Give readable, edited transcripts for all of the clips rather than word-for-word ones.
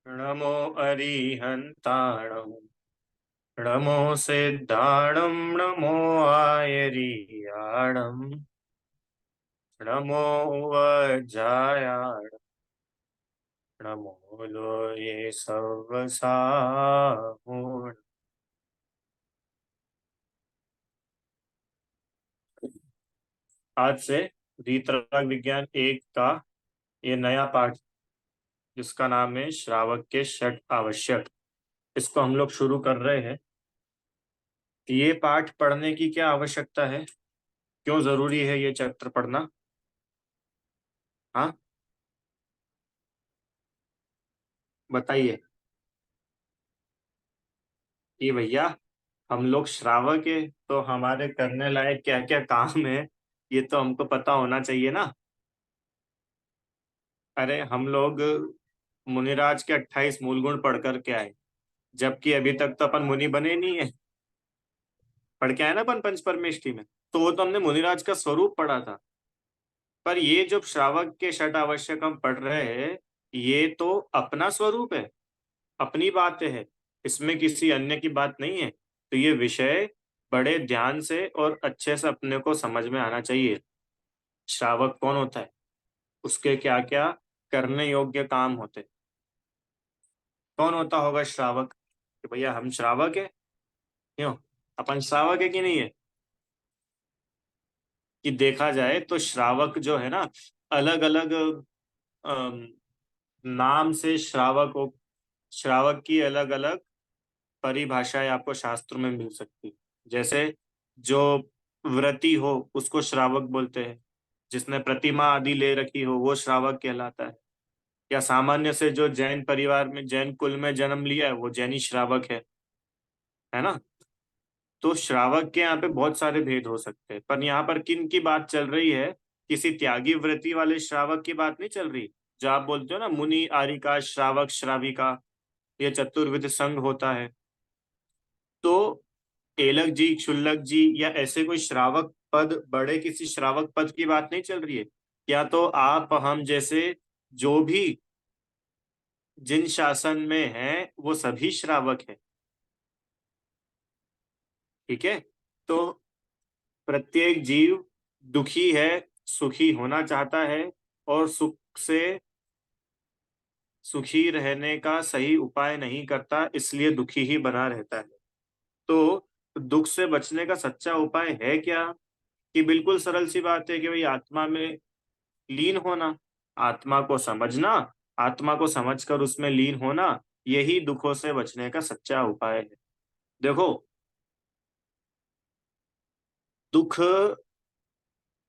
नमो अरिहन्ताणं नमो सिद्धाणं नमो आयरियाणं नमो वज्रायाणं नमो लोये सवसाहुण। आज से रीतराग विज्ञान एक का ये नया पाठ जिसका नाम है श्रावक के षट आवश्यक, इसको हम लोग शुरू कर रहे हैं। ये पाठ पढ़ने की क्या आवश्यकता है, क्यों जरूरी है ये चैप्टर पढ़ना? हाँ, बताइए कि भैया हम लोग श्रावक है तो हमारे करने लायक क्या क्या काम है, ये तो हमको पता होना चाहिए ना। अरे हम लोग मुनिराज के 28 मूल गुण पढ़ कर के आए, जबकि अभी तक तो अपन मुनि बने नहीं है। पढ़ के आए ना अपन पंच परमेष्टि में, तो वो तो हमने मुनिराज का स्वरूप पढ़ा था। पर ये जो श्रावक के षट आवश्यक हम पढ़ रहे हैं, ये तो अपना स्वरूप है, अपनी बात है, इसमें किसी अन्य की बात नहीं है। तो ये विषय बड़े ध्यान से और अच्छे से अपने को समझ में आना चाहिए। श्रावक कौन होता है, उसके क्या क्या करने योग्य काम होते। कौन होता होगा श्रावक? कि भैया हम श्रावक है, क्यों? अपन श्रावक है कि नहीं है? कि देखा जाए तो श्रावक जो है ना, अलग अलग नाम से श्रावक हो, श्रावक की अलग अलग परिभाषाएं आपको शास्त्र में मिल सकती। जैसे जो व्रती हो उसको श्रावक बोलते हैं, जिसने प्रतिमा आदि ले रखी हो वो श्रावक कहलाता है। या सामान्य से जो जैन परिवार में जैन कुल में जन्म लिया है वो जैनी श्रावक है ना। तो श्रावक के यहाँ पे बहुत सारे भेद हो सकते हैं, पर यहाँ पर किन की बात चल रही है? किसी त्यागी व्रति वाले श्रावक की बात नहीं चल रही। जो आप बोलते हो ना मुनि आरिका श्रावक श्राविका, ये चतुर्विध संघ होता है। तो एलक जी क्षुल्लक जी या ऐसे कोई श्रावक पद, बड़े किसी श्रावक पद की बात नहीं चल रही है। या तो आप हम जैसे जो भी जिन शासन में हैं वो सभी श्रावक हैं। ठीक है। तो प्रत्येक जीव दुखी है, सुखी होना चाहता है, और सुख से सुखी रहने का सही उपाय नहीं करता, इसलिए दुखी ही बना रहता है। तो दुख से बचने का सच्चा उपाय है क्या? कि बिल्कुल सरल सी बात है कि भाई आत्मा में लीन होना, आत्मा को समझना, आत्मा को समझकर उसमें लीन होना, यही दुखों से बचने का सच्चा उपाय है। देखो, दुख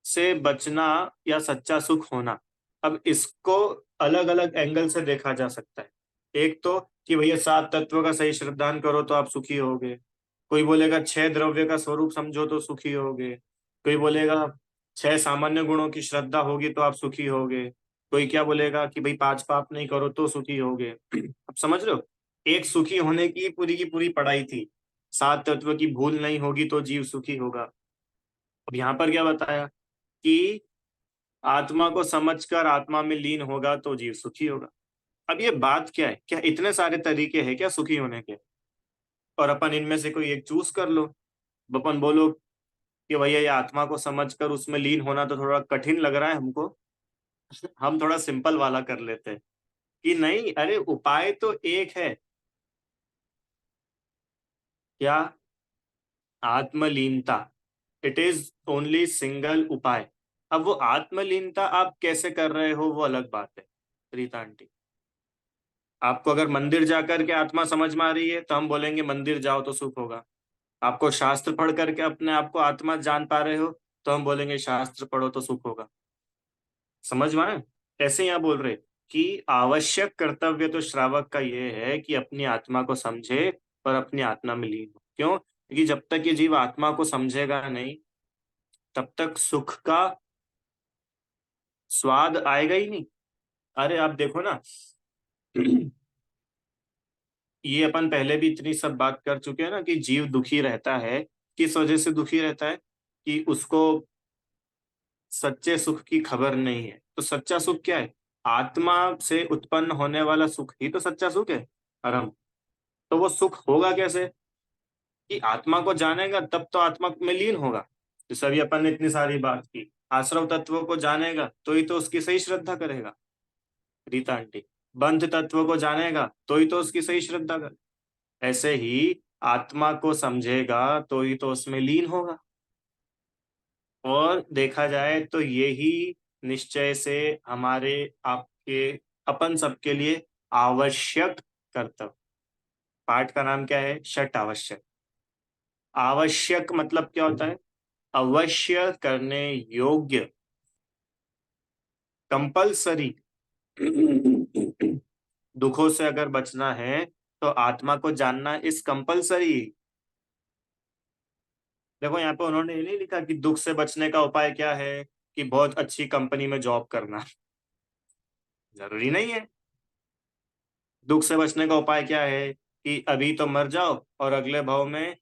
से बचना या सच्चा सुख होना, अब इसको अलग अलग एंगल से देखा जा सकता है। एक तो कि भैया 7 तत्व का सही श्रद्धान करो तो आप सुखी होगे। कोई बोलेगा 6 द्रव्य का स्वरूप समझो तो सुखी होगे। कोई बोलेगा 6 सामान्य गुणों की श्रद्धा होगी तो आप सुखी होगे। कोई क्या बोलेगा कि भाई 5 पाप नहीं करो तो सुखी होगे। अब समझ लो, एक सुखी होने की पूरी पढ़ाई थी। 7 तत्व की भूल नहीं होगी तो जीव सुखी होगा। अब यहाँ पर क्या बताया कि आत्मा को समझकर आत्मा में लीन होगा तो जीव सुखी होगा। अब ये बात क्या है, क्या इतने सारे तरीके हैं क्या सुखी होने के? और अपन इनमें से कोई एक चूज कर लो। अब अपन बोलो कि भैया ये आत्मा को समझकर उसमें लीन होना तो थोड़ा कठिन लग रहा है हमको, हम थोड़ा सिंपल वाला कर लेते हैं। कि नहीं, अरे उपाय तो एक है। क्या? आत्मलीनता। इट इज ओनली सिंगल उपाय। अब वो आत्मलीनता आप कैसे कर रहे हो वो अलग बात है, रीता आंटी। आपको अगर मंदिर जाकर के आत्मा समझ में आ रही है तो हम बोलेंगे मंदिर जाओ तो सुख होगा। आपको शास्त्र पढ़ करके अपने आप को आत्मा जान पा रहे हो तो हम बोलेंगे शास्त्र पढ़ो तो सुख होगा। समझ में आए? ऐसे यहाँ बोल रहे कि आवश्यक कर्तव्य तो श्रावक का ये है कि अपनी आत्मा को समझे और अपनी आत्मा में लीन हो। क्यों? क्योंकि जब तक ये जीव आत्मा को समझेगा नहीं, तब तक सुख का स्वाद आएगा ही नहीं। अरे आप देखो ना, ये अपन पहले भी इतनी सब बात कर चुके हैं ना कि जीव दुखी रहता है। किस वजह से दुखी रहता है? कि उसको सच्चे सुख की खबर नहीं है। तो सच्चा सुख क्या है? आत्मा से उत्पन्न होने वाला सुख ही तो सच्चा सुख है। अरम, तो वो सुख होगा कैसे? कि आत्मा को जानेगा तब तो आत्मा में लीन होगा। तो सभी अपन ने इतनी सारी बात की, आश्रव तत्व को जानेगा तो ही तो उसकी सही श्रद्धा करेगा। रीता आंटी, बंध तत्व को जानेगा तो ही तो उसकी सही श्रद्धा कर, ऐसे ही आत्मा को समझेगा तो ही तो उसमें लीन होगा। और देखा जाए तो यही निश्चय से हमारे आपके अपन सबके लिए आवश्यक कर्तव्य। पाठ का नाम क्या है? षट आवश्यक। आवश्यक मतलब क्या होता है? अवश्य करने योग्य, कंपलसरी। दुखों से अगर बचना है तो आत्मा को जानना इस कंपलसरी। देखो यहाँ पे उन्होंने ये नहीं लिखा कि दुख से बचने का उपाय क्या है, कि बहुत अच्छी कंपनी में जॉब करना। जरूरी नहीं है। दुख से बचने का उपाय क्या है कि अभी तो मर जाओ और अगले भाव में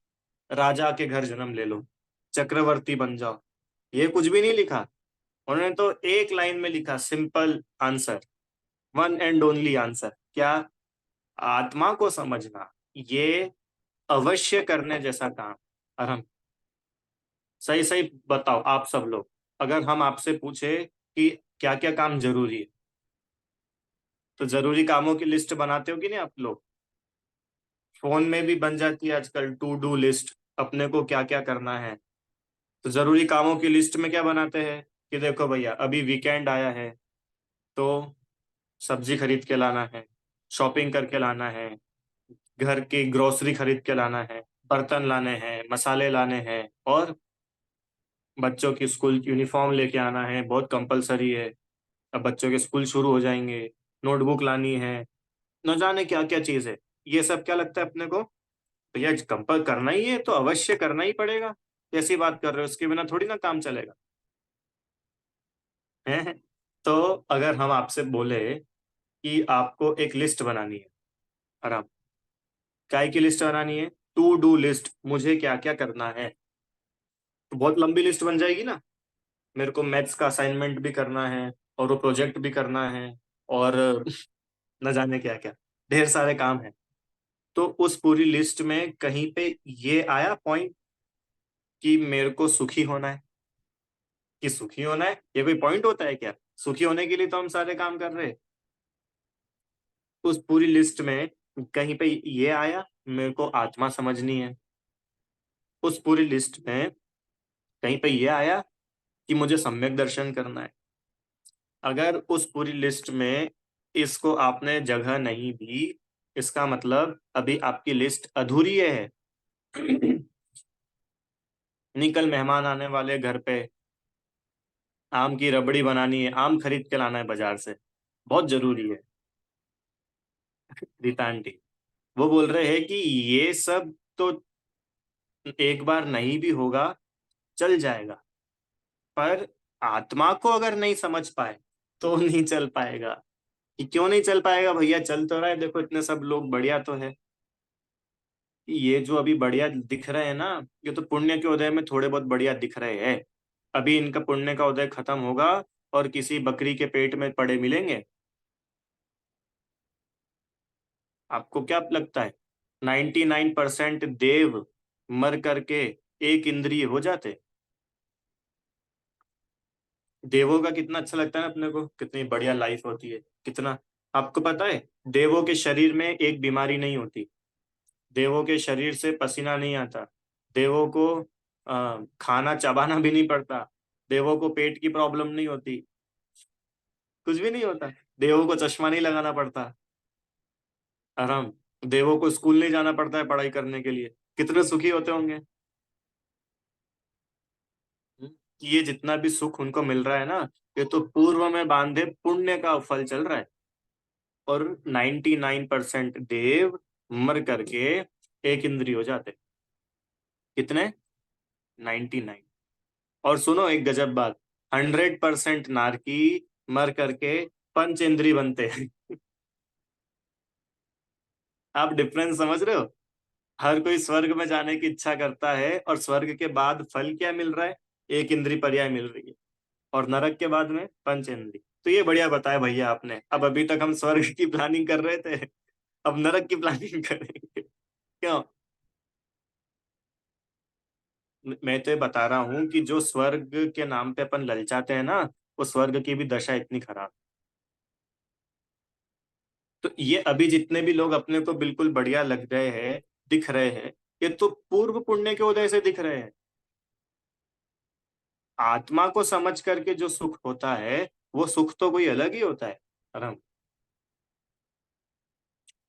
राजा के घर जन्म ले लो, चक्रवर्ती बन जाओ। ये कुछ भी नहीं लिखा। उन्होंने तो एक लाइन में लिखा, simple answer, one and only answer, क्या? आत्मा को समझना ये अवश्य करने जैसा काम। और हम सही सही बताओ आप सब लोग, अगर हम आपसे पूछे कि क्या क्या काम जरूरी है, तो जरूरी कामों की लिस्ट बनाते हो कि नहीं आप लोग? फोन में भी बन जाती है आजकल टू डू लिस्ट, अपने को क्या क्या करना है। तो जरूरी कामों की लिस्ट में क्या बनाते हैं कि देखो भैया अभी वीकेंड आया है, तो सब्जी खरीद के लाना है, शॉपिंग करके लाना है, घर की ग्रोसरी खरीद के लाना है, बर्तन लाने हैं, मसाले लाने हैं, और बच्चों की स्कूल यूनिफॉर्म लेके आना है, बहुत कंपलसरी है। अब बच्चों के स्कूल शुरू हो जाएंगे, नोटबुक लानी है, न जाने क्या क्या चीज है। ये सब क्या लगता है अपने को? भैया कंपल करना ही है तो अवश्य करना ही पड़ेगा। कैसी बात कर रहे हो, उसके बिना थोड़ी ना काम चलेगा। हैं? तो अगर हम आपसे बोले कि आपको एक लिस्ट बनानी है, आराम, काय की लिस्ट बनानी है? टू डू लिस्ट, मुझे क्या क्या करना है, तो बहुत लंबी लिस्ट बन जाएगी ना। मेरे को मैथ्स का असाइनमेंट भी करना है, और वो प्रोजेक्ट भी करना है, और न जाने क्या क्या, ढेर सारे काम हैं। तो उस पूरी लिस्ट में कहीं पे ये आया पॉइंट कि मेरे को सुखी होना है? कि सुखी होना है ये कोई पॉइंट होता है क्या? सुखी होने के लिए तो हम सारे काम कर रहे हैं। उस पूरी लिस्ट में कहीं पे ये आया मेरे को आत्मा समझनी है? उस पूरी लिस्ट में कहीं पे ये आया कि मुझे सम्यक दर्शन करना है? अगर उस पूरी लिस्ट में इसको आपने जगह नहीं दी, इसका मतलब अभी आपकी लिस्ट अधूरी है। नहीं, कल मेहमान आने वाले घर पे, आम की रबड़ी बनानी है, आम खरीद के लाना है बाजार से, बहुत जरूरी है। रीता आंटी, वो बोल रहे हैं कि ये सब तो एक बार नहीं भी होगा, चल जाएगा, पर आत्मा को अगर नहीं समझ पाए तो नहीं चल पाएगा। कि क्यों नहीं चल पाएगा भैया? चल तो रहा है, देखो इतने सब लोग, बढ़िया तो है। ये जो अभी बढ़िया दिख रहे हैं ना, ये तो पुण्य के उदय में थोड़े बहुत बढ़िया दिख रहे हैं। अभी इनका पुण्य का उदय खत्म होगा और किसी बकरी के पेट में पड़े मिलेंगे। आपको क्या लगता है? 99% देव मर करके एक इंद्रिय हो जाते। देवों का कितना अच्छा लगता है ना अपने को, कितनी बढ़िया लाइफ होती है, कितना। आपको पता है देवों के शरीर में एक बीमारी नहीं होती, देवों के शरीर से पसीना नहीं आता, देवों को खाना चबाना भी नहीं पड़ता, देवों को पेट की प्रॉब्लम नहीं होती, कुछ भी नहीं होता। देवों को चश्मा नहीं लगाना पड़ता, आराम। देवों को स्कूल नहीं जाना पड़ता है पढ़ाई करने के लिए। कितने सुखी होते होंगे। कि ये जितना भी सुख उनको मिल रहा है ना, ये तो पूर्व में बांधे पुण्य का फल चल रहा है। और 99% देव मर करके एक इंद्रिय हो जाते। कितने? 99। और सुनो एक गजब बात, 100% नारकी मर करके पंच इंद्रिय बनते हैं। आप डिफरेंस समझ रहे हो? हर कोई स्वर्ग में जाने की इच्छा करता है, और स्वर्ग के बाद फल क्या मिल रहा है? एक इंद्रिय पर्याय मिल रही है। और नरक के बाद में पंच इंद्रिय। तो ये बढ़िया बताया भैया आपने। अब अभी तक हम स्वर्ग की प्लानिंग कर रहे थे, अब नरक की प्लानिंग करेंगे। क्यों? मैं तो ये बता रहा हूँ कि जो स्वर्ग के नाम पे अपन ललचाते हैं ना, वो स्वर्ग की भी दशा इतनी खराब। तो ये अभी जितने भी लोग अपने को बिल्कुल बढ़िया लग रहे हैं, दिख रहे हैं, ये तो पूर्व पुण्य के उदय से दिख रहे हैं। आत्मा को समझ करके जो सुख होता है, वो सुख तो कोई अलग ही होता है। और हम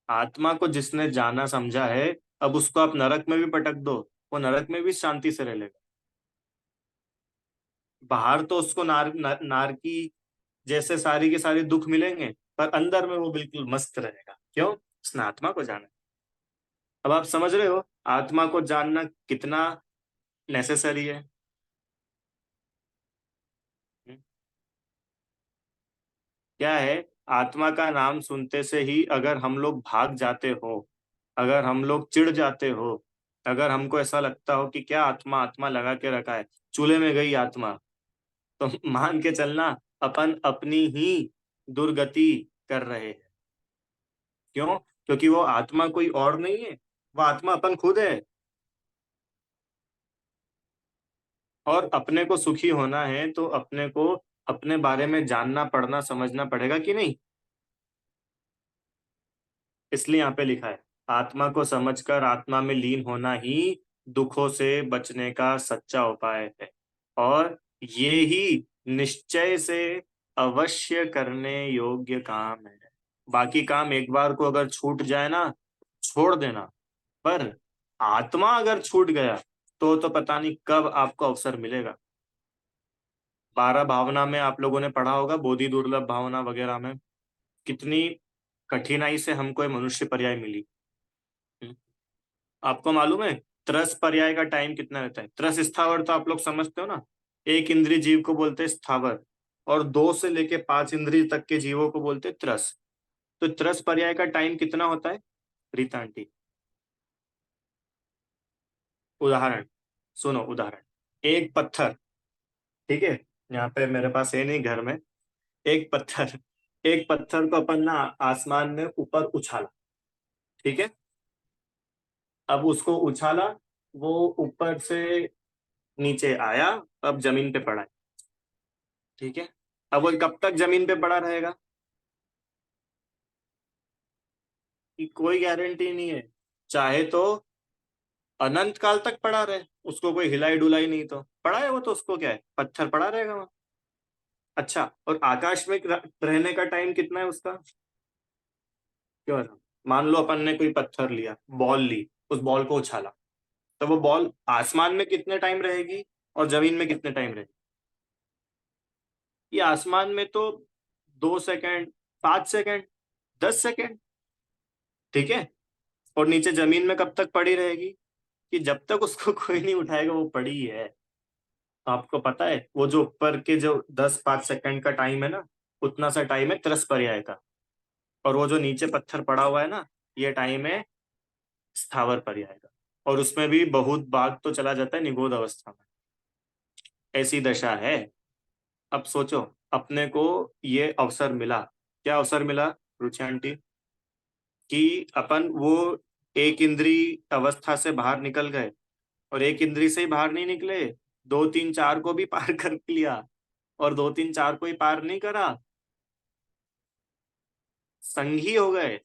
आत्मा को जिसने जाना समझा है, अब उसको आप नरक में भी पटक दो, वो नरक में भी शांति से रह लेगा। बाहर तो उसको नार की जैसे सारी के सारी दुख मिलेंगे, पर अंदर में वो बिल्कुल मस्त रहेगा। क्यों? उसने आत्मा को जाना। अब आप समझ रहे हो आत्मा को जानना कितना नेसेसरी है। हम्म? क्या है, आत्मा का नाम सुनते से ही अगर हम लोग भाग जाते हो, अगर हम लोग चिढ़ जाते हो, अगर हमको ऐसा लगता हो कि क्या आत्मा आत्मा लगा के रखा है, चूल्हे में गई आत्मा, तो मान के चलना अपन अपनी ही दुर्गति कर रहे हैं। क्यों? क्योंकि वो आत्मा कोई और नहीं है, वो आत्मा अपन खुद है। और अपने को सुखी होना है तो अपने को अपने बारे में जानना पढ़ना समझना पड़ेगा कि नहीं। इसलिए यहाँ पे लिखा है, आत्मा को समझकर आत्मा में लीन होना ही दुखों से बचने का सच्चा उपाय है। और ये ही निश्चय से अवश्य करने योग्य काम है। बाकी काम एक बार को अगर छूट जाए ना, छोड़ देना। पर आत्मा अगर छूट गया, तो पता नहीं कब आपको अवसर मिलेगा। 12 भावना में आप लोगों ने पढ़ा होगा, बोधि दुर्लभ भावना वगैरह में, कितनी कठिनाई से हमको ये मनुष्य पर्याय मिली। हम्म। आपको मालूम है त्रस पर्याय का टाइम कितना रहता है? त्रस स्थावर तो आप लोग समझते हो ना, एक इंद्रिय जीव को बोलते हैं स्थावर, और 2 से लेके 5 इंद्रिय तक के जीवों को बोलते हैं त्रस। तो त्रस पर्याय का टाइम कितना होता है, रीता आंटी? उदाहरण सुनो, उदाहरण, एक पत्थर, ठीक है, यहाँ पे मेरे पास है नहीं घर में, एक पत्थर, एक पत्थर को अपन ना आसमान में ऊपर उछाला, ठीक है। अब उसको उछाला, वो ऊपर से नीचे आया, अब जमीन पे पड़ा है, ठीक है। अब वो कब तक जमीन पे पड़ा रहेगा? कि कोई गारंटी नहीं है। चाहे तो अनंत काल तक पड़ा रहे, उसको कोई हिलाई डुलाई नहीं, तो पड़ा है वो, तो उसको क्या है, पत्थर पड़ा रहेगा वहां। अच्छा, और आकाश में रहने का टाइम कितना है उसका? क्यों? मान लो अपन ने कोई पत्थर लिया, बॉल ली, उस बॉल को उछाला, तो वो बॉल आसमान में कितने टाइम रहेगी और जमीन में कितने टाइम रहेगी? ये आसमान में तो 2 सेकंड, 5 सेकंड, 10 सेकंड, ठीक है। और नीचे जमीन में कब तक पड़ी रहेगी? कि जब तक उसको कोई नहीं उठाएगा वो पड़ी ही है। तो आपको पता है वो जो ऊपर के जो 10 5 सेकंड का टाइम है ना, उतना सा टाइम है त्रस पर्याय का। और वो जो नीचे पत्थर पड़ा हुआ है ना, ये टाइम है स्थावर पर्याय का। और उसमें भी बहुत भाग तो चला जाता है निगोद अवस्था में। ऐसी दशा है। अब सोचो, अपने को ये अवसर मिला। क्या अवसर मिला रुचि आंटी? कि अपन वो एक इंद्री अवस्था से बाहर निकल गए, और एक इंद्री से ही बाहर नहीं निकले, 2 3 4 को भी पार कर लिया, और 2 3 4 को ही पार नहीं करा, संघी हो गए।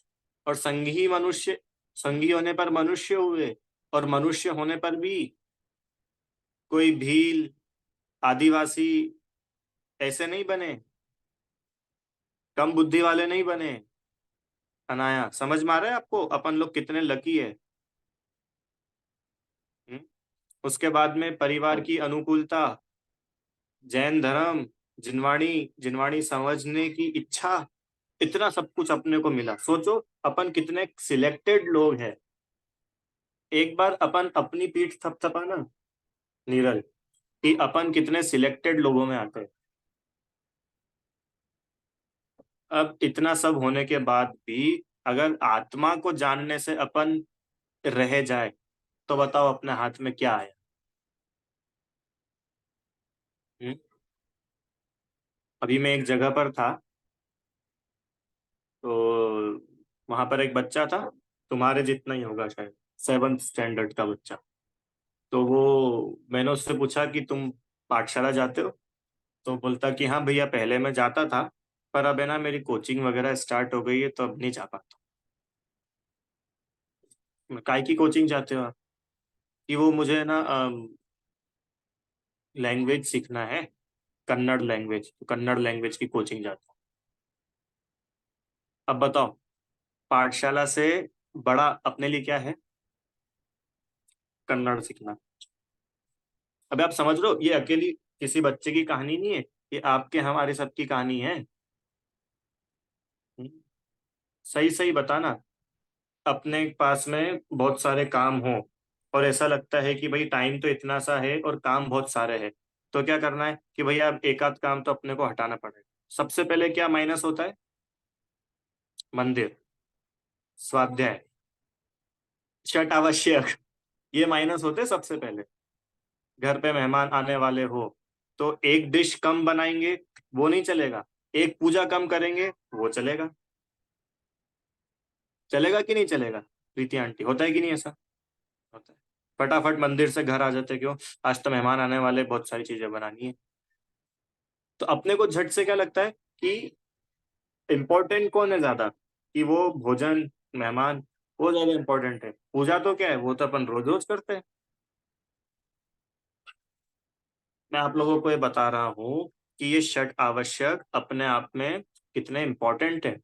और संघी मनुष्य, संघी होने पर मनुष्य हुए, और मनुष्य होने पर भी कोई भील आदिवासी ऐसे नहीं बने, कम बुद्धि वाले नहीं बने। अनाया समझ में आ रहा है आपको अपन लोग कितने लकी है? हम्म? उसके बाद में परिवार की अनुकूलता, जैन धर्म, जिनवाणी, जिनवाणी समझने की इच्छा, इतना सब कुछ अपने को मिला। सोचो अपन कितने सिलेक्टेड लोग हैं। एक बार अपन अपनी पीठ थपथपाना, नीरल, कि अपन कितने सिलेक्टेड लोगों में आते हैं। अब इतना सब होने के बाद भी अगर आत्मा को जानने से अपन रह जाए, तो बताओ अपने हाथ में क्या आया? हम्म? अभी मैं एक जगह पर था, तो वहां पर एक बच्चा था, तुम्हारे जितना ही होगा शायद, 7th स्टैंडर्ड का बच्चा। तो वो, मैंने उससे पूछा कि तुम पाठशाला जाते हो? तो बोलता कि हाँ भैया, पहले मैं जाता था, पर अब है ना मेरी कोचिंग वगैरह स्टार्ट हो गई है, तो अब नहीं जा पाता। मैं, काय की कोचिंग जाते हो आप? कि वो मुझे ना लैंग्वेज सीखना है, कन्नड़ लैंग्वेज, तो कन्नड़ लैंग्वेज की कोचिंग जाता हूँ। अब बताओ, पाठशाला से बड़ा अपने लिए क्या है? कन्नड़ सीखना। अब आप समझ लो, ये अकेली किसी बच्चे की कहानी नहीं है, ये आपके हमारे सबकी कहानी है। हम्म, सही सही बताना। अपने पास में बहुत सारे काम हो, और ऐसा लगता है कि भाई टाइम तो इतना सा है और काम बहुत सारे हैं, तो क्या करना है कि भैया अब एक आध काम तो अपने को हटाना पड़ेगा। सबसे पहले क्या माइनस होता है? मंदिर, स्वाध्याय, छठ आवश्यक, ये माइनस होते हैं सबसे पहले। घर पे मेहमान आने वाले हो, तो एक डिश कम बनाएंगे, वो नहीं चलेगा। एक पूजा कम करेंगे, वो चलेगा। चलेगा कि नहीं चलेगा? प्रीति आंटी, होता है कि नहीं ऐसा? होता है। फटाफट मंदिर से घर आ जाते, क्यों? आज तो मेहमान आने वाले, बहुत सारी चीजें बनानी है। तो अपने को झट से क्या लगता है कि इम्पोर्टेंट कौन है ज्यादा, कि वो भोजन, मेहमान, वो ज्यादा इम्पोर्टेंट है। पूजा तो क्या है, वो तो अपन रोज रोज करते हैं। मैं आप लोगों को ये बता रहा हूँ कि ये षट आवश्यक अपने आप में कितने इंपॉर्टेंट है।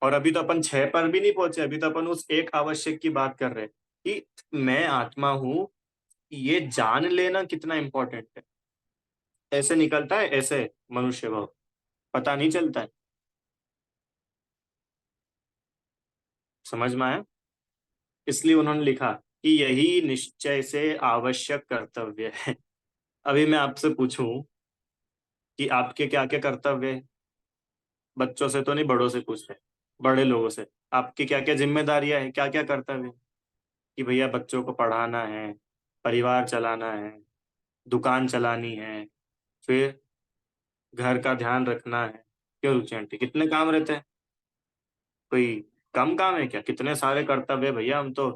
और अभी तो अपन 6 पर भी नहीं पहुंचे, अभी तो अपन उस एक आवश्यक की बात कर रहे हैं कि मैं आत्मा हूँ, ये जान लेना कितना इंपॉर्टेंट है। ऐसे निकलता है, ऐसे मनुष्य भाव, पता नहीं चलता है। समझ में आया? इसलिए उन्होंने लिखा कि यही निश्चय से आवश्यक कर्तव्य है। अभी मैं आपसे पूछूं कि आपके क्या क्या कर्तव्य है? बच्चों से तो नहीं, बड़ों से पूछ रहे, बड़े लोगों से। आपकी क्या क्या जिम्मेदारियां हैं, क्या क्या कर्तव्य है? कि भैया बच्चों को पढ़ाना है, परिवार चलाना है, दुकान चलानी है, फिर घर का ध्यान रखना है। क्यों रुचि आंटी, कितने काम रहते हैं? कोई कम काम है क्या? कितने सारे कर्तव्य है भैया, हम तो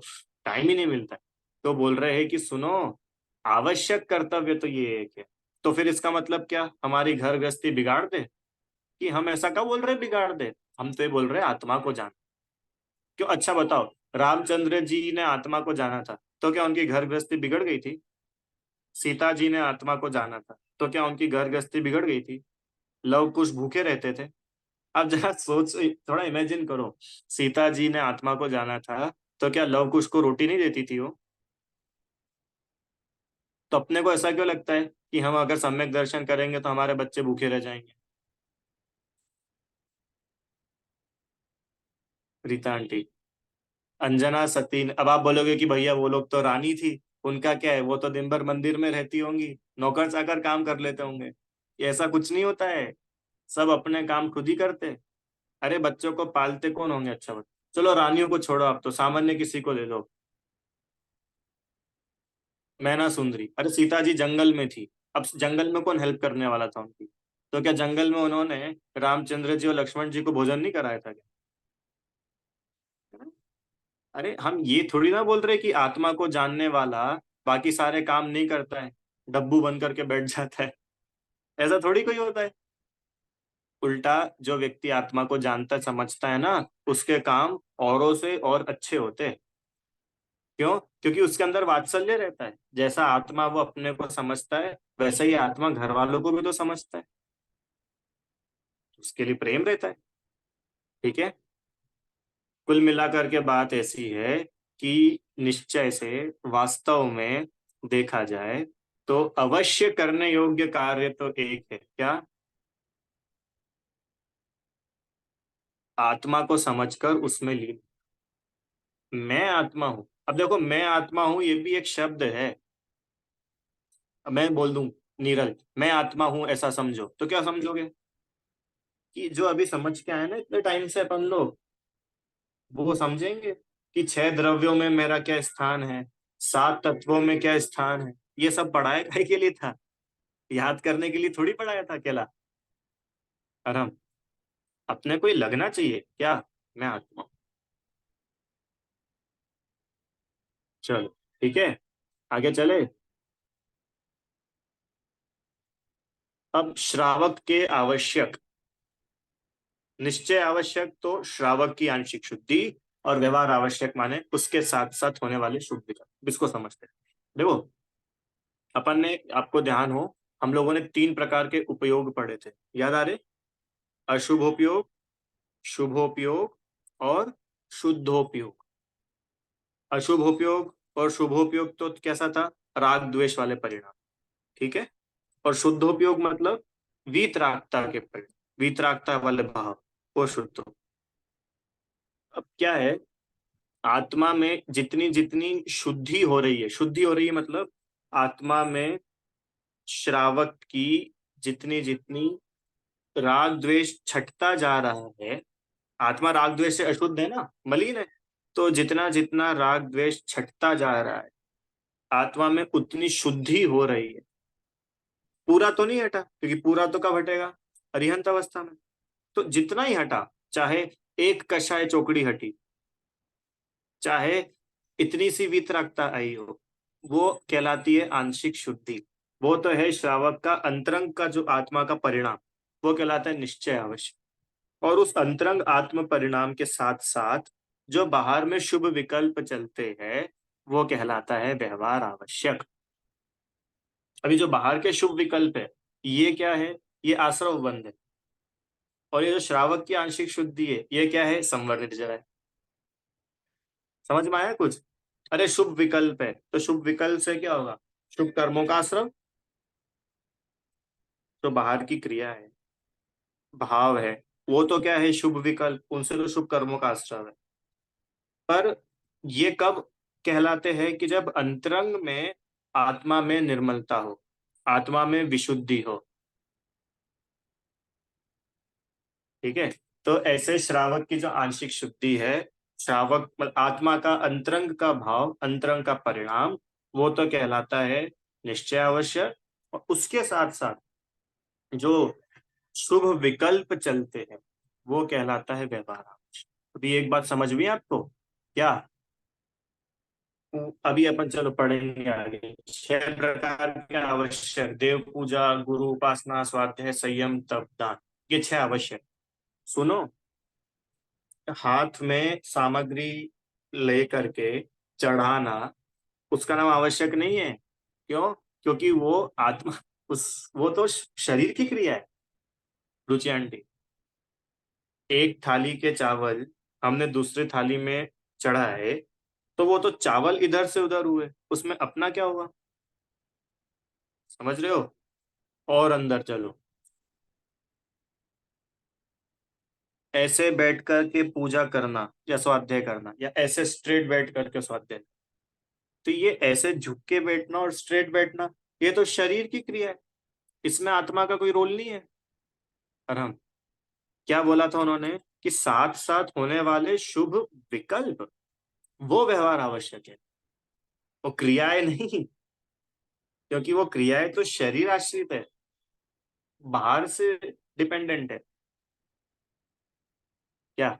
टाइम ही नहीं मिलता है। तो बोल रहे हैं कि सुनो, आवश्यक कर्तव्य तो ये एक है। तो फिर इसका मतलब क्या, हमारी घर गृहस्थी बिगाड़ दे? कि हम ऐसा क्या बोल रहे हैं बिगाड़ दे? हम तो ये बोल रहे हैं आत्मा को जान। क्यों? अच्छा बताओ, रामचंद्र जी ने आत्मा को जाना था, तो क्या उनकी घर गृहस्थी बिगड़ गई थी? सीता जी ने आत्मा को जाना था, तो क्या उनकी घर गृहस्थी बिगड़ गई थी? लव कुश भूखे रहते थे? अब जरा सोच, थोड़ा इमेजिन करो, सीता जी ने आत्मा को जाना था, तो क्या लव कुश को रोटी नहीं देती थी वो? तो अपने को ऐसा क्यों लगता है कि हम अगर सम्यक दर्शन करेंगे तो हमारे बच्चे भूखे रह जाएंगे? रीता आंटी, अंजना सती, अब आप बोलोगे कि भैया वो लोग तो रानी थी, उनका क्या है, वो तो दिन भर मंदिर में रहती होंगी, नौकर चाकर काम कर लेते होंगे। ये ऐसा कुछ नहीं होता है, सब अपने काम खुद ही करते। अरे बच्चों को पालते कौन होंगे? अच्छा बता, चलो रानियों को छोड़ो, आप तो सामान्य किसी को ले लो। मैना सुंदरी, अरे सीता जी जंगल में थी, अब जंगल में कौन हेल्प करने वाला था उनकी? तो क्या जंगल में उन्होंने रामचंद्र जी और लक्ष्मण जी को भोजन नहीं कराया था क्या? अरे हम ये थोड़ी ना बोल रहे कि आत्मा को जानने वाला बाकी सारे काम नहीं करता है, डब्बू बन करके बैठ जाता है। ऐसा थोड़ी कोई होता है। उल्टा, जो व्यक्ति आत्मा को जानता समझता है ना, उसके काम औरों से और अच्छे होते हैं। क्यों? क्योंकि उसके अंदर वात्सल्य रहता है, जैसा आत्मा वो अपने को समझता है, वैसा ही आत्मा घर वालों को भी तो समझता है, उसके लिए प्रेम रहता है। ठीक है। कुल मिलाकर के बात ऐसी है कि निश्चय से, वास्तव में देखा जाए, तो अवश्य करने योग्य कार्य तो एक है, क्या? आत्मा को समझकर उसमें लीन। मैं आत्मा हूं, अब देखो, मैं आत्मा हूं ये भी एक शब्द है। अब मैं बोल दूं, नीरज मैं आत्मा हूं, ऐसा समझो, तो क्या समझोगे? कि जो अभी समझ के आए ना इतने टाइम से अपन लोग, वो समझेंगे कि 6 द्रव्यों में मेरा क्या स्थान है, 7 तत्वों में क्या स्थान है। ये सब पढ़ाया काहे के लिए था? याद करने के लिए थोड़ी पढ़ाया था अकेला। आराम। अपने को ही लगना चाहिए क्या मैं आत्मा हूं। चलो ठीक है, आगे चले। अब श्रावक के आवश्यक, निश्चय आवश्यक तो श्रावक की आंशिक शुद्धि, और व्यवहार आवश्यक माने उसके साथ साथ होने वाले शुभ विकल्प। इसको समझते हैं। देखो, अपन ने, आपको ध्यान हो, हम लोगों ने तीन प्रकार के उपयोग पढ़े थे, याद आ रहे? अशुभोपयोग, शुभोपयोग और शुद्धोपयोग। अशुभोपयोग और शुभोपयोग तो कैसा था? राग द्वेष वाले परिणाम, ठीक है। और शुद्धोपयोग मतलब वीतरागता के परिणाम, वीतरागता वाले भाव, वो शुद्ध हो। अब क्या है, आत्मा में जितनी जितनी शुद्धि हो रही है, शुद्धि हो रही है मतलब आत्मा में श्रावक की जितनी जितनी राग द्वेष छटता जा रहा है, आत्मा राग द्वेष से अशुद्ध है ना, मलिन है। तो जितना जितना राग द्वेष छटता जा रहा है आत्मा में, उतनी शुद्धि हो रही है। पूरा तो नहीं हटा, क्योंकि पूरा तो कब हटेगा? अरिहंत अवस्था में। तो जितना ही हटा, चाहे एक कषाय चौकड़ी हटी, चाहे इतनी सी वितरकता आई हो, वो कहलाती है आंशिक शुद्धि। वो तो है श्रावक का अंतरंग का जो आत्मा का परिणाम, वो कहलाता है निश्चय आवश्यक। और उस अंतरंग आत्म परिणाम के साथ साथ जो बाहर में शुभ विकल्प चलते हैं, वो कहलाता है व्यवहार आवश्यक। अभी जो बाहर के शुभ विकल्प है, ये क्या है? ये आश्रव बंध है। और ये जो श्रावक की आंशिक शुद्धि है, ये क्या है? संवर निर्जर है। समझ में आया कुछ? अरे शुभ विकल्प है तो शुभ विकल्प से क्या होगा? शुभ कर्मों का आश्रम, जो बाहर की क्रिया है, भाव है, वो तो क्या है? शुभ विकल्प, उनसे तो शुभ कर्मों का आश्रम है। पर ये कब कहलाते हैं? कि जब अंतरंग में आत्मा में निर्मलता हो, आत्मा में विशुद्धि हो, ठीक है। तो ऐसे श्रावक की जो आंशिक शुद्धि है, श्रावक मतलब आत्मा का अंतरंग का भाव, अंतरंग का परिणाम, वो तो कहलाता है निश्चय आवश्यक। और उसके साथ साथ जो शुभ विकल्प चलते हैं, वो कहलाता है व्यवहार आवश्यक। अभी एक बात समझ में आई आपको क्या? अभी अपन चलो पढ़ेंगे आगे। छह प्रकार के आवश्यक: देव पूजा, गुरु उपासना, स्वाध्याय, संयम, तप, दान। ये छह आवश्यक। सुनो, हाथ में सामग्री लेकर के चढ़ाना, उसका नाम आवश्यक नहीं है। क्यों? क्योंकि वो आत्मा, उस वो तो शरीर की क्रिया है। रुचि आंटी, एक थाली के चावल हमने दूसरी थाली में चढ़ाए, तो वो तो चावल इधर से उधर हुए, उसमें अपना क्या हुआ? समझ रहे हो? और अंदर चलो, ऐसे बैठ कर के पूजा करना या स्वाध्याय करना, या ऐसे स्ट्रेट बैठ करके स्वाध्याय, तो ये ऐसे झुक के बैठना और स्ट्रेट बैठना, ये तो शरीर की क्रिया है, इसमें आत्मा का कोई रोल नहीं है। और हम क्या बोला था उन्होंने? कि साथ साथ होने वाले शुभ विकल्प, वो व्यवहार आवश्यक है, वो क्रियाएं नहीं। क्योंकि वो क्रियाएं तो शरीर आश्रित है, बाहर से डिपेंडेंट है। क्या?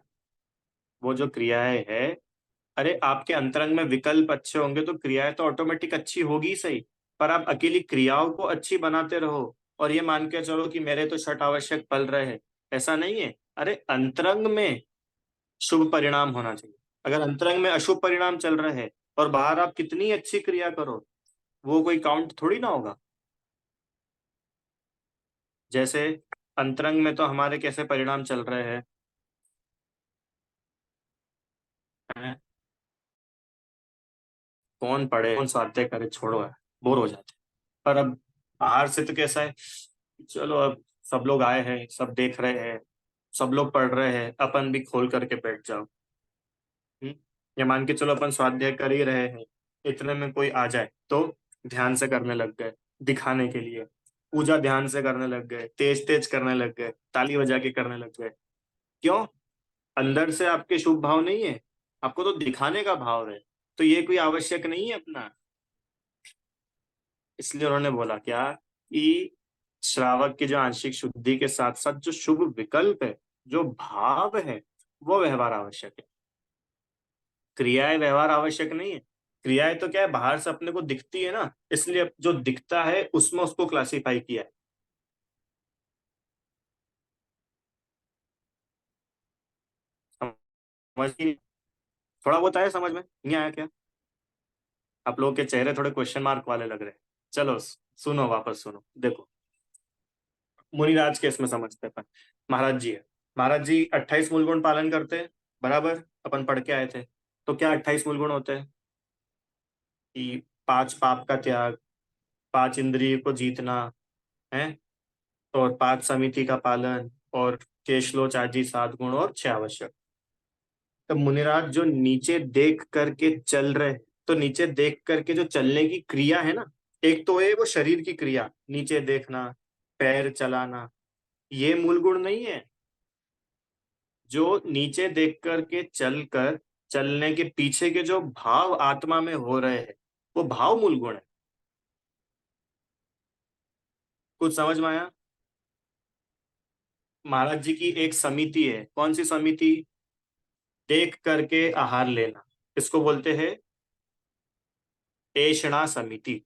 वो जो क्रियाएं है, अरे आपके अंतरंग में विकल्प अच्छे होंगे तो क्रियाएं तो ऑटोमेटिक अच्छी होगी ही सही। पर आप अकेली क्रियाओं को अच्छी बनाते रहो और ये मान के चलो कि मेरे तो छठ आवश्यक पल रहे हैं, ऐसा नहीं है। अरे अंतरंग में शुभ परिणाम होना चाहिए। अगर अंतरंग में अशुभ परिणाम चल रहे हैं और बाहर आप कितनी अच्छी क्रिया करो, वो कोई काउंट थोड़ी ना होगा। जैसे अंतरंग में तो हमारे कैसे परिणाम चल रहे हैं, हैं? कौन पढ़े, कौन स्वाध्याय करे, छोड़ो है, बोर हो जाते हैं। पर अब बाहर से तो कैसा है, चलो अब सब लोग आए हैं, सब देख रहे हैं, सब लोग पढ़ रहे हैं, अपन भी खोल करके बैठ जाओ। हम्म? या मान के चलो अपन स्वाध्याय कर ही रहे हैं, इतने में कोई आ जाए तो ध्यान से करने लग गए, दिखाने के लिए। पूजा ध्यान से करने लग गए, तेज तेज करने लग गए, ताली बजा के करने लग गए। क्यों? अंदर से आपके शुभ भाव नहीं है, आपको तो दिखाने का भाव है। तो ये कोई आवश्यक नहीं है अपना। इसलिए उन्होंने बोला क्या, कि श्रावक की जो आंशिक शुद्धि के साथ साथ जो शुभ विकल्प है, जो भाव है, वो व्यवहार आवश्यक है। क्रियाएं व्यवहार आवश्यक नहीं है। क्रियाएं तो क्या है, बाहर से अपने को दिखती है ना, इसलिए जो दिखता है उसमें उसको क्लासिफाई किया है। समझ नहीं? थोड़ा बहुत आया समझ में, नहीं आया क्या? आप लोगों के चेहरे थोड़े क्वेश्चन मार्क वाले लग रहे हैं। चलो सुनो, वापस सुनो, देखो। मुनिराज केस में समझते हैं अपन। महाराज जी है। महाराज जी 28 मूल गुण पालन करते हैं, बराबर, अपन पढ़ के आए थे। तो क्या 28 मूल गुण होते हैं? कि 5 पाप का त्याग, 5 इंद्रिय को जीतना है, और 5 समिति का पालन, और केशलोच आदि 7 गुण और 6 आवश्यक। तो मुनिराज जो नीचे देख करके चल रहे, तो नीचे देख करके जो चलने की क्रिया है ना, एक तो है वो शरीर की क्रिया, नीचे देखना, पैर चलाना, ये मूल गुण नहीं है। जो नीचे देख करके चल कर चलने के पीछे के जो भाव आत्मा में हो रहे हैं, वो भाव मूल गुण है। कुछ समझ में आया? महाराज जी की एक समिति है, कौन सी समिति? देख करके आहार लेना, इसको बोलते हैं एषणा समिति,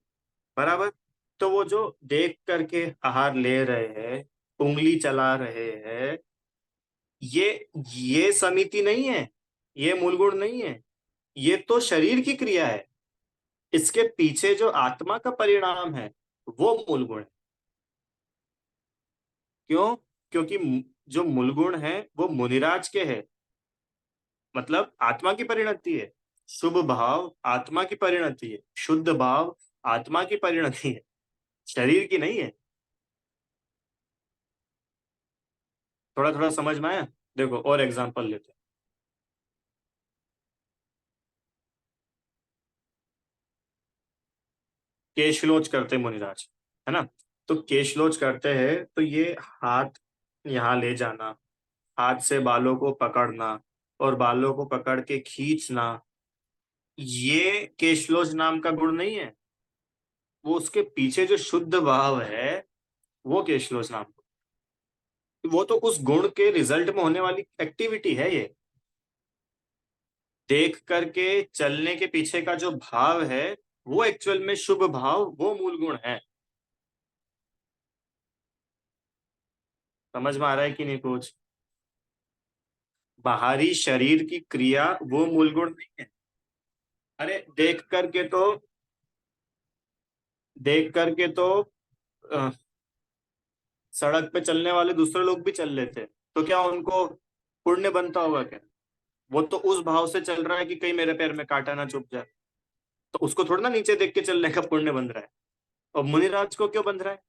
बराबर। तो वो जो देख करके आहार ले रहे हैं, उंगली चला रहे हैं, ये ये समिति नहीं है, ये मूल गुण नहीं है, ये तो शरीर की क्रिया है। इसके पीछे जो आत्मा का परिणाम है, वो मूल गुण है। क्यों? क्योंकि जो मूल गुण है वो मुनिराज के है, मतलब आत्मा की परिणति है। शुभ भाव आत्मा की परिणति है, शुद्ध भाव आत्मा की परिणति है, शरीर की नहीं है। थोड़ा थोड़ा समझ में आया? देखो और एग्जांपल लेते हैं। केशलोच करते मुनिराज, है ना? तो केशलोच करते हैं तो ये हाथ यहाँ ले जाना, हाथ से बालों को पकड़ना, और बालों को पकड़ के खींचना, ये केशलोच नाम का गुण नहीं है। वो उसके पीछे जो शुद्ध भाव है, वो केशलोच नाम का, वो तो उस गुण के रिजल्ट में होने वाली एक्टिविटी है ये। देख करके चलने के पीछे का जो भाव है, वो एक्चुअल में शुभ भाव, वो मूल गुण है। समझ में आ रहा है कि नहीं कुछ? बाहरी शरीर की क्रिया वो मूल गुण नहीं है। अरे देख करके तो अ, सड़क पे चलने वाले दूसरे लोग भी चल लेते, तो क्या उनको पुण्य बनता होगा क्या? वो तो उस भाव से चल रहा है कि कहीं मेरे पैर में कांटा ना चुभ जाए, तो उसको थोड़ा ना नीचे देख के चलने का पुण्य बन रहा है। और मुनिराज को क्यों बन रहा है?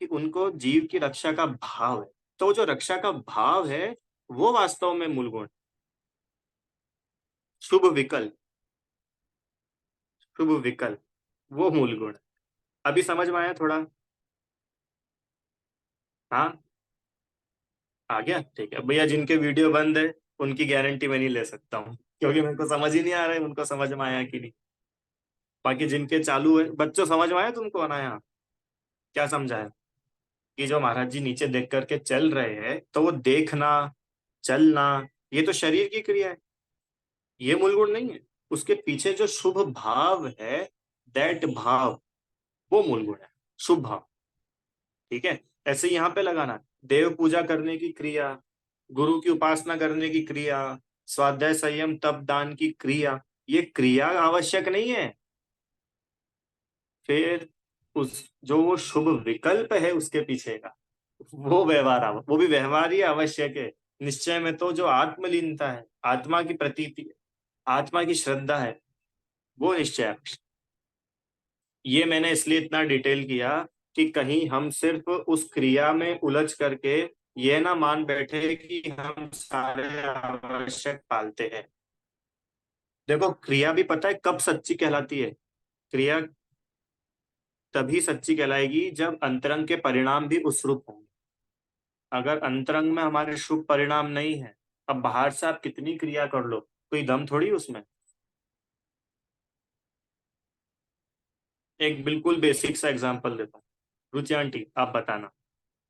कि उनको जीव की रक्षा का भाव है। तो वो जो रक्षा का भाव है, वो वास्तव में मूल गुण, शुभ विकल्प, शुभ विकल्प, वो मूल गुण। अभी समझ में आया थोड़ा? हाँ, आ गया, ठीक है भैया। जिनके वीडियो बंद है उनकी गारंटी मैं नहीं ले सकता हूँ, क्योंकि मेरे को समझ ही नहीं आ रहा है उनको समझ में आया कि नहीं। बाकी जिनके चालू है, बच्चों समझ में आया तुमको अनाया? क्या समझा है? कि जो महाराज जी नीचे देख करके चल रहे हैं, तो वो देखना, चलना, ये तो शरीर की क्रिया है, ये मूल गुण नहीं है। उसके पीछे जो शुभ भाव है, दैट भाव, वो मूल गुण है, शुभ भाव। ठीक है? ऐसे ही यहाँ पे लगाना, देव पूजा करने की क्रिया, गुरु की उपासना करने की क्रिया, स्वाध्याय संयम तप दान की क्रिया, ये क्रिया आवश्यक नहीं है। फिर उस जो वो शुभ विकल्प है उसके पीछे का, वो वो भी व्यवहार ही आवश्यक है। निश्चय में तो जो आत्मलीनता है, आत्मा की प्रतीति, आत्मा की श्रद्धा है, वो निश्चय आवश्यक। ये मैंने इसलिए इतना डिटेल किया कि कहीं हम सिर्फ उस क्रिया में उलझ करके ये ना मान बैठे कि हम सारे आवश्यक पालते हैं। देखो क्रिया भी पता है कब सच्ची कहलाती है? क्रिया तभी सच्ची कहलाएगी जब अंतरंग के परिणाम भी उस रूप होंगे। अगर अंतरंग में हमारे शुभ परिणाम नहीं है, अब बाहर से आप कितनी क्रिया कर लो, कोई दम थोड़ी उसमें। एक बिल्कुल बेसिक सा एग्जांपल देता हूँ। रुचि आंटी आप बताना।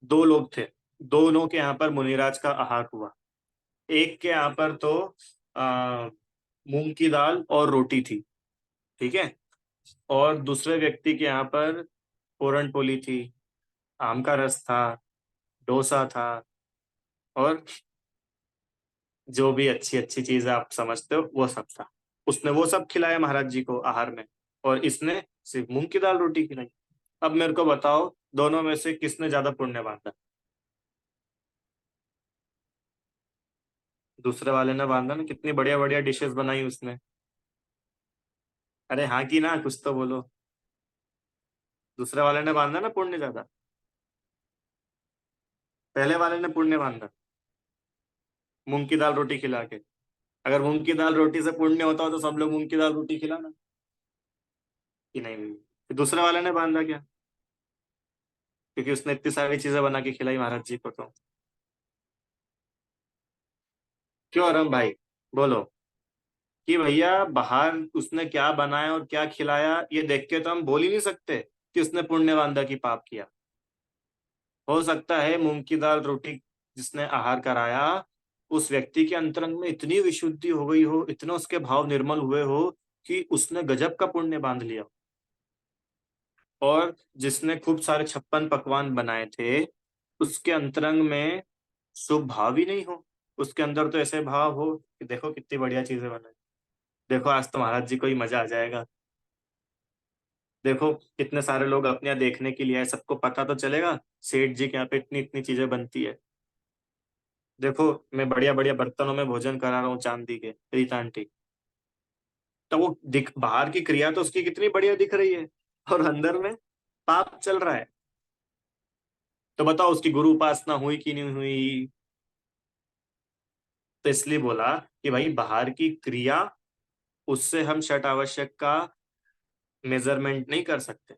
दो लोग थे, दोनों के यहाँ पर मुनिराज का आहार हुआ। एक के यहाँ पर तो आ, मूंग की दाल और रोटी थी, ठीक है। और दूसरे व्यक्ति के यहाँ पर पूरन पोली थी, आम का रस था, डोसा था, और जो भी अच्छी अच्छी चीज आप समझते हो वो सब था। उसने वो सब खिलाया महाराज जी को आहार में, और इसने सिर्फ मूंग की दाल रोटी खिलाई। अब मेरे को बताओ, दोनों में से किसने ज्यादा पुण्य बांधा? दूसरे वाले ने बांधा ना, कितनी बढ़िया बढ़िया डिशेस बनाई उसने। अरे हाँ की ना, कुछ तो बोलो। दूसरे वाले ने बांधा ना पुण्य ज्यादा, पहले वाले ने पुण्य बांधा मूंग की दाल रोटी खिला के। अगर मूंग की दाल रोटी से पुण्य होता हो तो सब लोग मूंग की दाल रोटी खिलाना, कि नहीं भी? फिर दूसरे वाले ने बांधा क्या? क्योंकि उसने इतनी सारी चीजें बना के खिलाई महाराज जी को, तो क्यों अरम भाई, बोलो। कि भैया बाहर उसने क्या बनाया और क्या खिलाया ये देख के तो हम बोल ही नहीं सकते कि उसने पुण्य बांधा की पाप किया। हो सकता है मूंग की दाल रोटी जिसने आहार कराया, उस व्यक्ति के अंतरंग में इतनी विशुद्धि हो गई हो, इतना उसके भाव निर्मल हुए हो कि उसने गजब का पुण्य बांध लिया। और जिसने खूब सारे 56 पकवान बनाए थे, उसके अंतरंग में शुभ भाव ही नहीं हो। उसके अंदर तो ऐसे भाव हो कि देखो कितनी बढ़िया चीजें बनाई, देखो आज तो महाराज जी को ही मजा आ जाएगा, देखो कितने सारे लोग अपने यहाँ देखने के लिए आए, सबको पता तो चलेगा सेठ जी के यहाँ पे इतनी इतनी चीजें बनती है। देखो मैं बढ़िया बढ़िया बर्तनों में भोजन करा रहा हूँ चांदी के, रीता आंटी। तो वो दिख, बाहर की क्रिया तो उसकी कितनी बढ़िया दिख रही है, और अंदर में पाप चल रहा है। तो बताओ उसकी गुरु उपासना हुई कि नहीं हुई? तो इसलिए बोला कि भाई बाहर की क्रिया, उससे हम षट आवश्यक का मेजरमेंट नहीं कर सकते।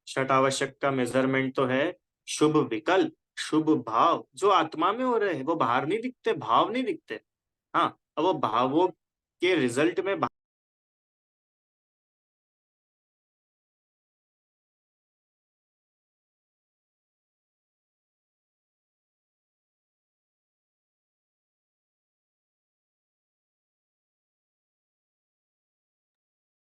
षट आवश्यक का मेजरमेंट तो है शुभ विकल्प, शुभ भाव जो आत्मा में हो रहे हैं, वो बाहर नहीं दिखते, भाव नहीं दिखते। हाँ, अब वो भावों के रिजल्ट में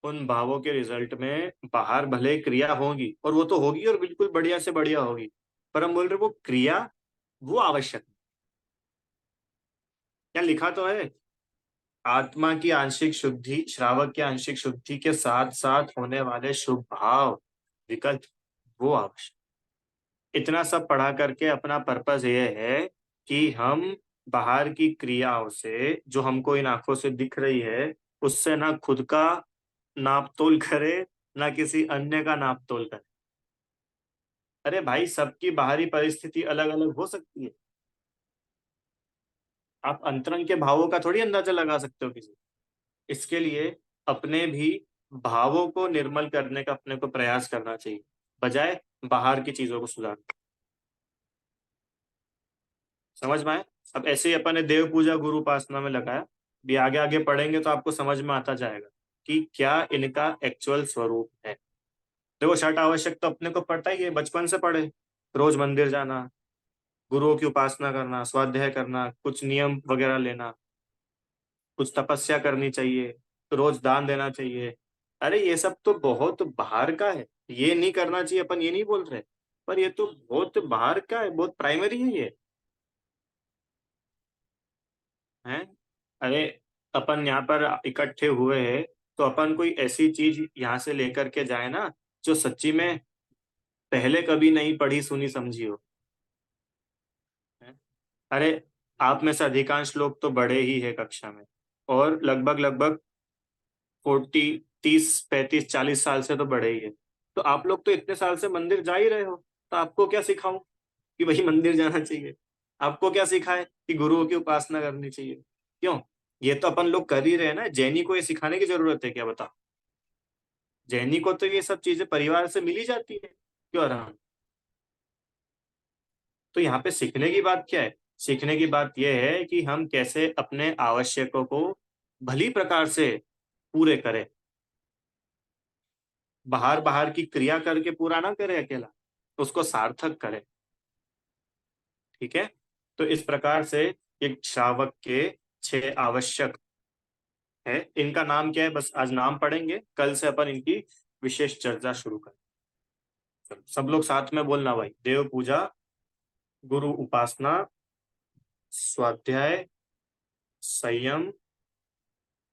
उन भावों के रिजल्ट में बाहर भले क्रिया होगी, और वो तो होगी और बिल्कुल बढ़िया से बढ़िया होगी, पर हम बोल रहे वो क्रिया वो आवश्यक है। क्या लिखा तो है, आत्मा की आंशिक शुद्धि, श्रावक की आंशिक शुद्धि के साथ साथ होने वाले शुभ भाव विकल्प, वो आवश्यक। इतना सब पढ़ा करके अपना पर्पस ये है कि हम बाहर की क्रियाओं से जो हमको इन आंखों से दिख रही है, उससे ना खुद का नाप तोल करे, ना किसी अन्य का नाप तोल करे। अरे भाई सबकी बाहरी परिस्थिति अलग अलग हो सकती है, आप अंतरंग के भावों का थोड़ी अंदाजा लगा सकते हो किसी। इसके लिए अपने भी भावों को निर्मल करने का अपने को प्रयास करना चाहिए, बजाय बाहर की चीजों को सुधार। समझ में आए? अब ऐसे ही अपन ने देव पूजा गुरु उपासना में लगाया, भी आगे आगे पढ़ेंगे तो आपको समझ में आता जाएगा कि क्या इनका एक्चुअल स्वरूप है। देखो छठ आवश्यक तो अपने को पड़ता ही है, बचपन से पढ़े। रोज मंदिर जाना, गुरुओं की उपासना करना, स्वाध्याय करना, कुछ नियम वगैरह लेना, कुछ तपस्या करनी चाहिए, रोज दान देना चाहिए। अरे ये सब तो बहुत बाहर का है, ये नहीं करना चाहिए अपन ये नहीं बोल रहे, पर ये तो बहुत बाहर का है, बहुत प्राइमरी है ये। है। अरे अपन यहाँ पर इकट्ठे हुए हैं, तो अपन कोई ऐसी चीज यहाँ से लेकर के जाए ना, जो सच्ची में पहले कभी नहीं पढ़ी सुनी समझी हो। है? अरे आप में से अधिकांश लोग तो बड़े ही है कक्षा में, और लगभग लगभग 40 30 35 40 साल से तो बड़े ही है। तो आप लोग तो इतने साल से मंदिर जा ही रहे हो, तो आपको क्या सिखाऊं कि भाई मंदिर जाना चाहिए? आपको क्या सिखाए कि गुरुओं की उपासना करनी चाहिए? क्यों? ये तो अपन लोग कर ही रहे हैं ना, जैनी को ये सिखाने की जरूरत है क्या, बता? जैनी को तो ये सब चीजें परिवार से मिली जाती है, क्यों आराम? तो यहाँ पे सीखने की बात क्या है? सीखने की बात यह है कि हम कैसे अपने आवश्यकों को भली प्रकार से पूरे करें, बाहर बाहर की क्रिया करके पूरा ना करे अकेला। उसको सार्थक करे। ठीक है। तो इस प्रकार से एक श्रावक के 6 आवश्यक है। इनका नाम क्या है, बस आज नाम पढ़ेंगे, कल से अपन इनकी विशेष चर्चा शुरू करें। चलो, सब लोग साथ में बोलना भाई। देव पूजा, गुरु उपासना, स्वाध्याय, संयम,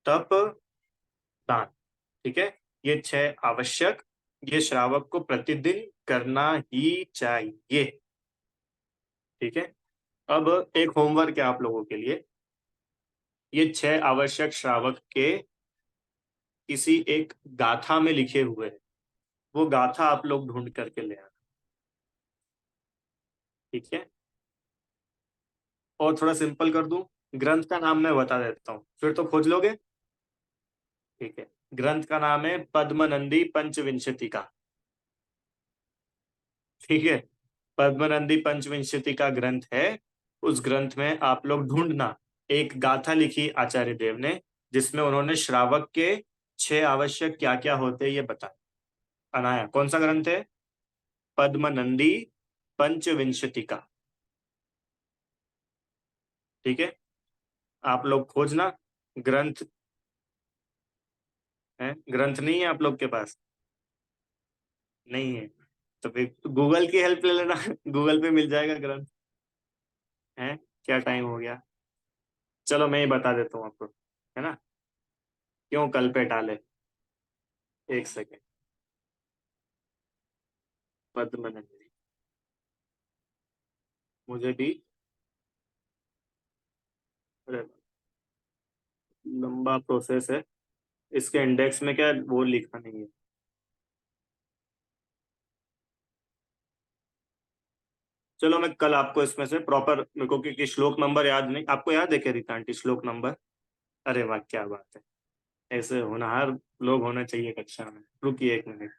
तप, दान। ठीक है। ये 6 आवश्यक, ये श्रावक को प्रतिदिन करना ही चाहिए। ठीक है। अब एक होमवर्क है आप लोगों के लिए। ये 6 आवश्यक श्रावक के किसी एक गाथा में लिखे हुए हैं। वो गाथा आप लोग ढूंढ करके ले आना। ठीक है। और थोड़ा सिंपल कर दूं, ग्रंथ का नाम मैं बता देता हूँ, फिर तो खोज लोगे। ठीक है। ग्रंथ का नाम है पद्मनंदी पंचविंशति का। ठीक है। पद्मनंदी पंचविंशति का ग्रंथ है। उस ग्रंथ में आप लोग ढूंढना, एक गाथा लिखी आचार्य देव ने, जिसमें उन्होंने श्रावक के 6 आवश्यक क्या क्या होते हैं ये बताया। अनाया कौन सा ग्रंथ है? पद्मनंदी पंचविंशति का। ठीक है। आप लोग खोजना। ग्रंथ है, ग्रंथ नहीं है आप लोग के पास? नहीं है तो फिर गूगल की हेल्प ले लेना। गूगल पे मिल जाएगा ग्रंथ। है। क्या टाइम हो गया? चलो मैं ही बता देता हूँ आपको, है ना? क्यों कल पे टाले? एक सेकेंड। पद्मनंदी, मुझे भी, अरे लंबा प्रोसेस है। इसके इंडेक्स में क्या वो लिखा नहीं है। चलो मैं कल आपको इसमें से प्रॉपर, मेरे को क्योंकि श्लोक नंबर याद नहीं, आपको याद है क्या रीता आंटी श्लोक नंबर? अरे वाह क्या बात है। ऐसे होनहार लोग होना चाहिए कक्षा में। रुकिए 1 मिनट।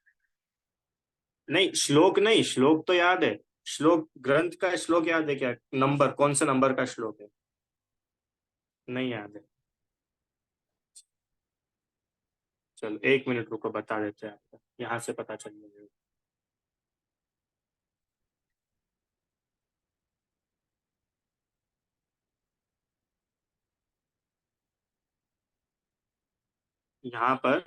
नहीं श्लोक नहीं, श्लोक तो याद है। श्लोक, ग्रंथ का श्लोक याद है क्या? नंबर, कौन से नंबर का श्लोक है? नहीं याद है। चलो 1 मिनट रुको, बता देते हैं आपको, यहाँ से पता चल जाएगा। यहाँ पर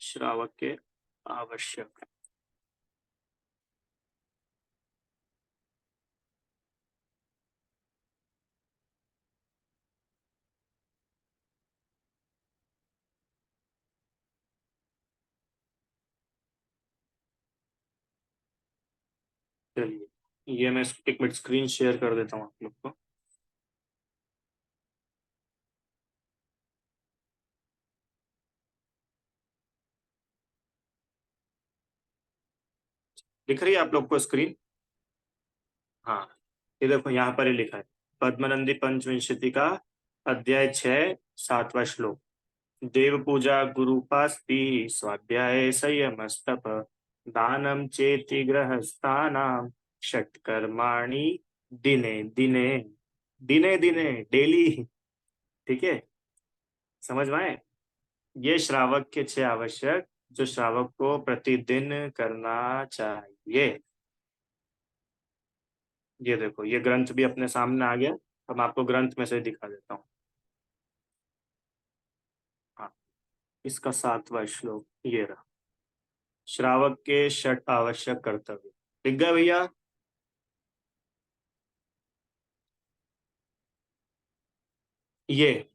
श्रावक के आवश्यक, चलिए ये मैं 1 मिनट स्क्रीन शेयर कर देता हूँ आप लोग को। दिख रही है आप लोग को स्क्रीन? हाँ। ये देखो यहाँ पर ही लिखा है, पद्मनंदी पंचविंशति का अध्याय 6, 7वां श्लोक। देव पूजा गुरुपास्ति स्वाध्याय संयमस्तप दानम चेति गृहस्थानाम षट्कर्माणि दिने दिने। दिने दिने, डेली। ठीक है। समझ में आए? ये श्रावक के 6 आवश्यक, जो श्रावक को प्रतिदिन करना चाहिए। ये देखो ये ग्रंथ भी अपने सामने आ गया। अब मैं आपको ग्रंथ में से दिखा देता हूँ। हाँ। इसका 7वां श्लोक ये रहा, श्रावक के 6 आवश्यक कर्तव्य। दिख गया भैया? ये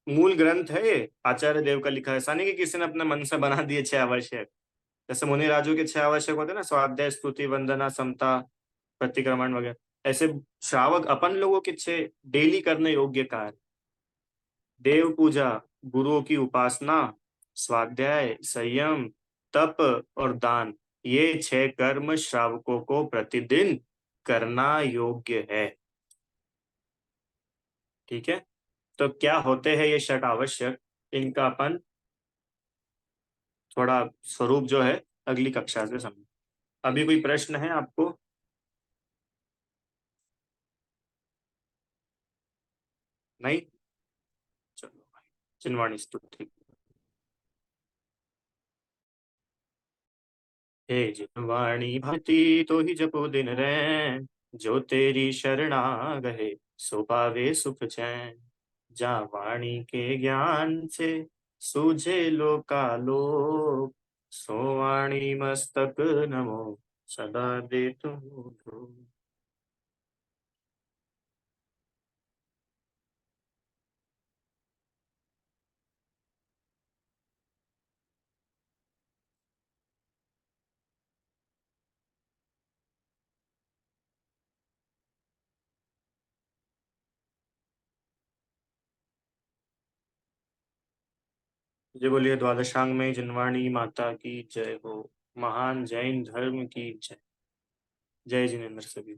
मूल ग्रंथ है, ये आचार्य देव का लिखा है। ऐसा नहीं कि किसी ने अपने मन से बना दिए 6 आवश्यक। जैसे मुनि राजू के 6 आवश्यक होते हैं ना, स्वाध्याय, स्तुति, वंदना, समता, प्रतिक्रमण वगैरह, ऐसे श्रावक अपन लोगों के 6 डेली करने योग्य कार्य। देव पूजा, गुरुओं की उपासना, स्वाध्याय, संयम, तप और दान, ये 6 कर्म श्रावकों को प्रतिदिन करना योग्य है। ठीक है। तो क्या होते हैं ये 6 आवश्यक, इनका अपन थोड़ा स्वरूप जो है अगली कक्षा से समझ। अभी कोई प्रश्न है आपको? नहीं? चलो भाई, चिन्वाणी स्तुति। हे जिनवाणी भक्ति तो ही जपो दिन रैन, जो तेरी शरणा गए सो पावे सुख चैन। जा वाणी के ज्ञान से सूझे लोकालोक, सो वाणी मस्तक नमो सदा दे तुम। जय बोलिए द्वादशांग में जिनवाणी माता की जय हो। महान जैन धर्म की जय। जय जिनेन्द्र सभी।